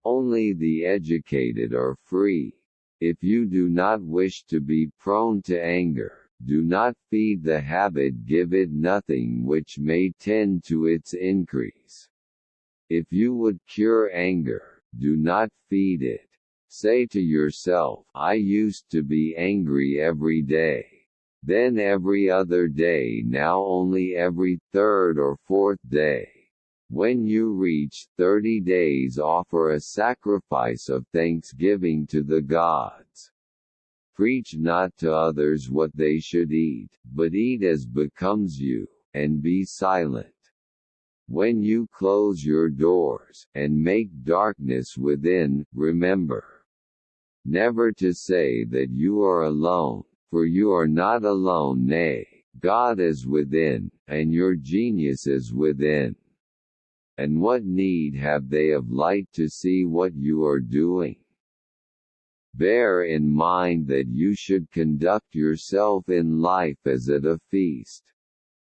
Only the educated are free. If you do not wish to be prone to anger, do not feed the habit, give it nothing which may tend to its increase. If you would cure anger, do not feed it. Say to yourself, I used to be angry every day. Then every other day, now only every third or fourth day. When you reach 30 days, offer a sacrifice of thanksgiving to the gods. Preach not to others what they should eat, but eat as becomes you, and be silent. When you close your doors, and make darkness within, remember never to say that you are alone, for you are not alone, nay, God is within, and your genius is within. And what need have they of light to see what you are doing? Bear in mind that you should conduct yourself in life as at a feast.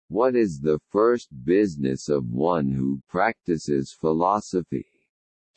What is the first business of one who practices philosophy?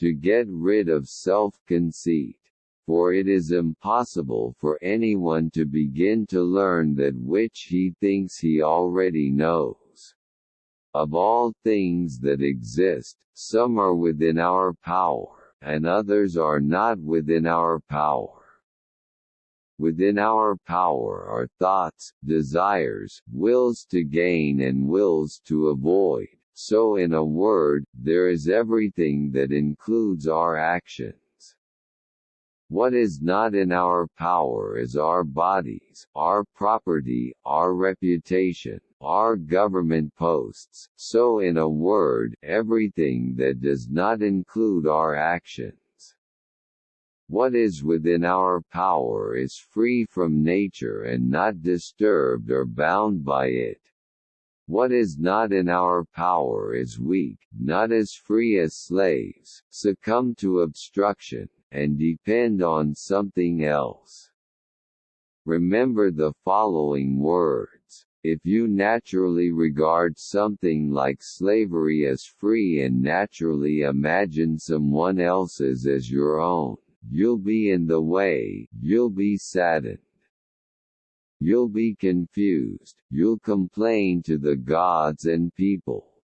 To get rid of self-conceit. For it is impossible for anyone to begin to learn that which he thinks he already knows. Of all things that exist, some are within our power, and others are not within our power. Within our power are thoughts, desires, wills to gain and wills to avoid. So in a word, there is everything that includes our actions. What is not in our power is our bodies, our property, our reputation, our government posts, so in a word, everything that does not include our actions. What is within our power is free from nature and not disturbed or bound by it. What is not in our power is weak, not as free as slaves, succumb to obstruction, and depend on something else. Remember the following words. If you naturally regard something like slavery as free and naturally imagine someone else's as your own, you'll be in the way, you'll be saddened. You'll be confused, you'll complain to the gods and people.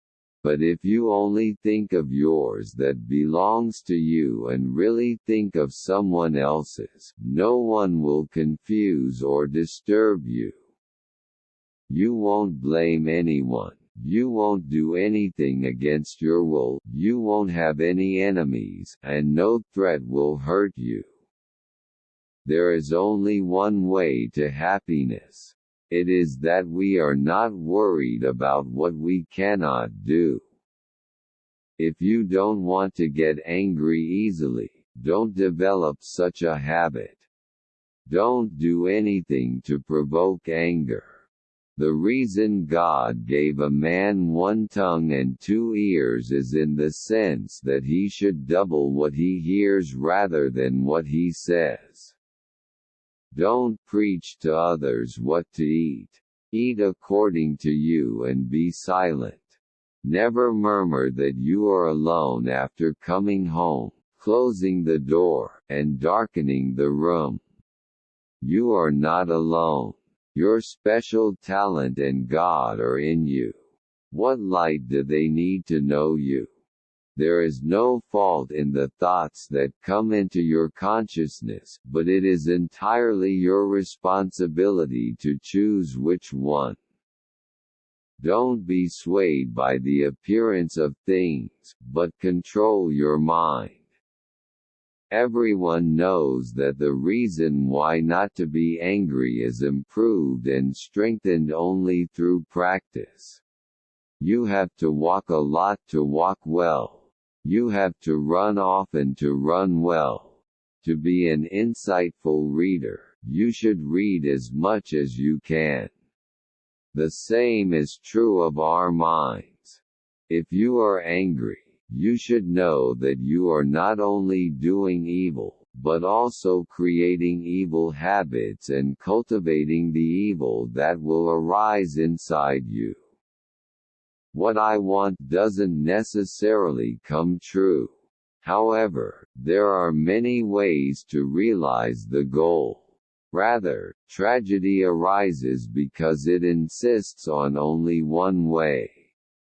But if you only think of yours that belongs to you and really think of someone else's, no one will confuse or disturb you. You won't blame anyone, you won't do anything against your will, you won't have any enemies, and no threat will hurt you. There is only one way to happiness. It is that we are not worried about what we cannot do. If you don't want to get angry easily, don't develop such a habit. Don't do anything to provoke anger. The reason God gave a man one tongue and two ears is in the sense that he should double what he hears rather than what he says. Don't preach to others what to eat. Eat according to you and be silent. Never murmur that you are alone after coming home, closing the door, and darkening the room. You are not alone. Your special talent and God are in you. What light do they need to know you? There is no fault in the thoughts that come into your consciousness, but it is entirely your responsibility to choose which one. Don't be swayed by the appearance of things, but control your mind. Everyone knows that the reason why not to be angry is improved and strengthened only through practice. You have to walk a lot to walk well. You have to run often to run well. To be an insightful reader, you should read as much as you can. The same is true of our minds. If you are angry, you should know that you are not only doing evil, but also creating evil habits and cultivating the evil that will arise inside you. What I want doesn't necessarily come true. However, there are many ways to realize the goal. Rather, tragedy arises because it insists on only one way.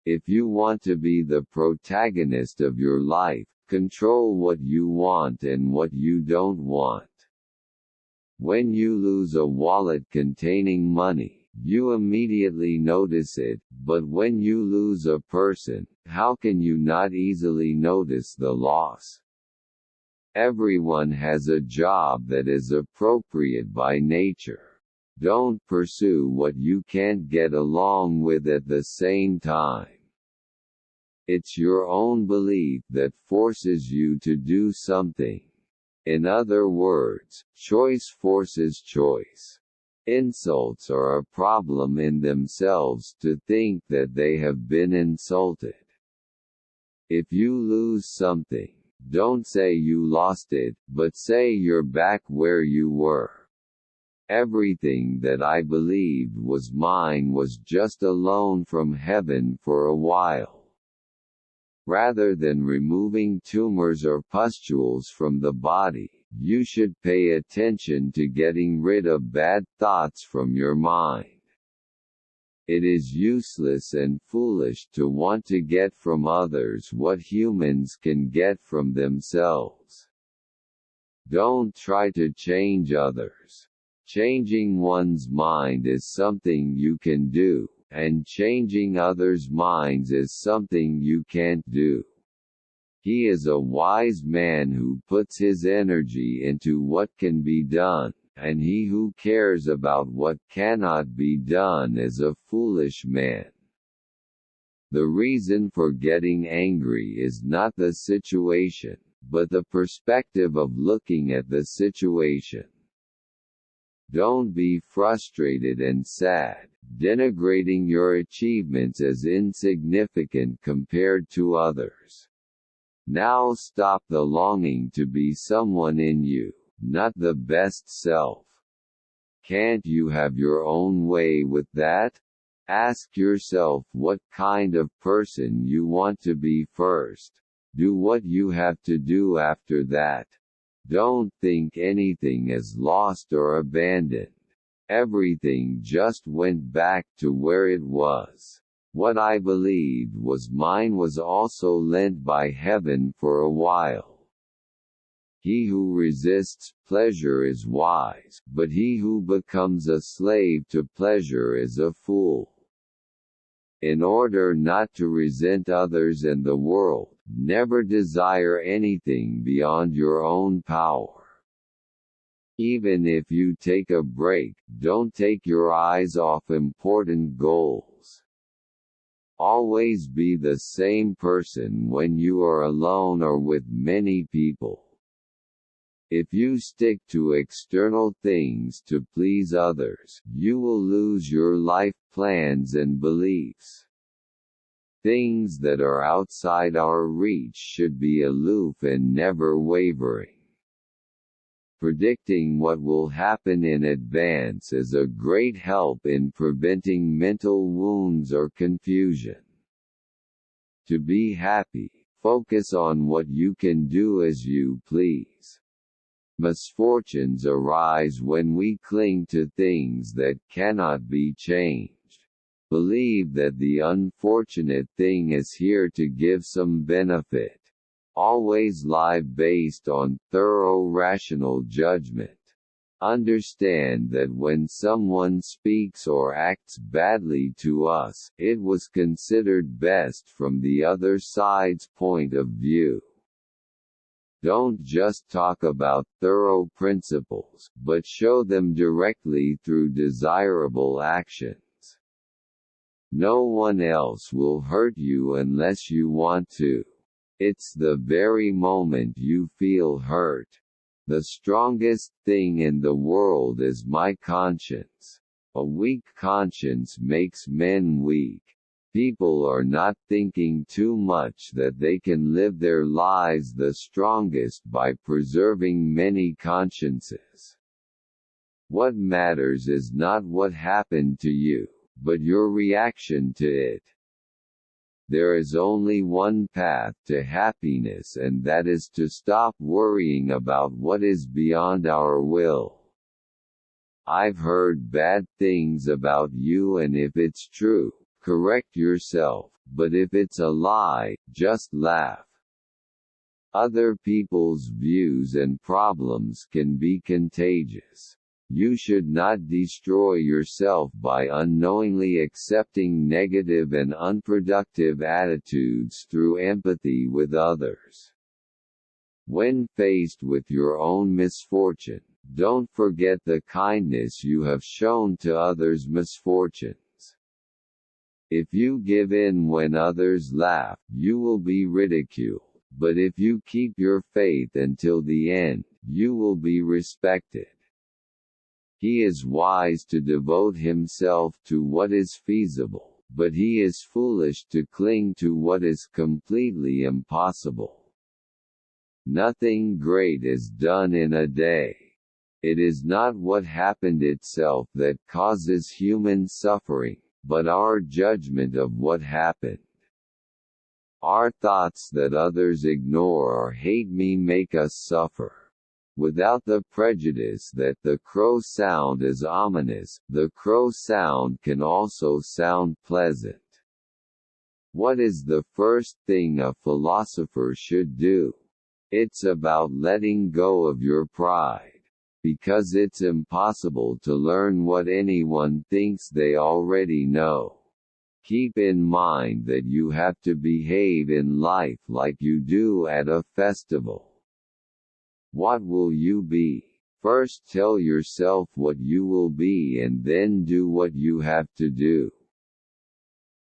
If you want to be the protagonist of your life, control what you want and what you don't want. When you lose a wallet containing money, you immediately notice it, but when you lose a person, how can you not easily notice the loss? Everyone has a job that is appropriate by nature. Don't pursue what you can't get along with at the same time. It's your own belief that forces you to do something. In other words, choice forces choice. Insults are a problem in themselves to think that they have been insulted. If you lose something, don't say you lost it, but say you're back where you were. Everything that I believed was mine was just a loan from heaven for a while. Rather than removing tumors or pustules from the body, you should pay attention to getting rid of bad thoughts from your mind. It is useless and foolish to want to get from others what humans can get from themselves. Don't try to change others. Changing one's mind is something you can do, and changing others' minds is something you can't do. He is a wise man who puts his energy into what can be done, and he who cares about what cannot be done is a foolish man. The reason for getting angry is not the situation, but the perspective of looking at the situation. Don't be frustrated and sad, denigrating your achievements as insignificant compared to others. Now stop the longing to be someone in you, not the best self. Can't you have your own way with that? Ask yourself what kind of person you want to be first. Do what you have to do after that. Don't think anything is lost or abandoned. Everything just went back to where it was. What I believed was mine was also lent by heaven for a while. He who resists pleasure is wise, but he who becomes a slave to pleasure is a fool. In order not to resent others and the world, never desire anything beyond your own power. Even if you take a break, don't take your eyes off important goals. Always be the same person when you are alone or with many people. If you stick to external things to please others, you will lose your life plans and beliefs. Things that are outside our reach should be aloof and never wavering. Predicting what will happen in advance is a great help in preventing mental wounds or confusion. To be happy, focus on what you can do as you please. Misfortunes arise when we cling to things that cannot be changed. Believe that the unfortunate thing is here to give some benefit. Always live based on thorough rational judgment. Understand that when someone speaks or acts badly to us, it was considered best from the other side's point of view. Don't just talk about thorough principles, but show them directly through desirable actions. No one else will hurt you unless you want to. It's the very moment you feel hurt. The strongest thing in the world is my conscience. A weak conscience makes men weak. People are not thinking too much that they can live their lives the strongest by preserving many consciences. What matters is not what happened to you, but your reaction to it. There is only one path to happiness, and that is to stop worrying about what is beyond our will. I've heard bad things about you, and if it's true, correct yourself, but if it's a lie, just laugh. Other people's views and problems can be contagious. You should not destroy yourself by unknowingly accepting negative and unproductive attitudes through empathy with others. When faced with your own misfortune, don't forget the kindness you have shown to others' misfortunes. If you give in when others laugh, you will be ridiculed, but if you keep your faith until the end, you will be respected. He is wise to devote himself to what is feasible, but he is foolish to cling to what is completely impossible. Nothing great is done in a day. It is not what happened itself that causes human suffering, but our judgment of what happened. Our thoughts that others ignore or hate me make us suffer. Without the prejudice that the crow sound is ominous, the crow sound can also sound pleasant. What is the first thing a philosopher should do? It's about letting go of your pride, because it's impossible to learn what anyone thinks they already know. Keep in mind that you have to behave in life like you do at a festival. What will you be? First tell yourself what you will be and then do what you have to do.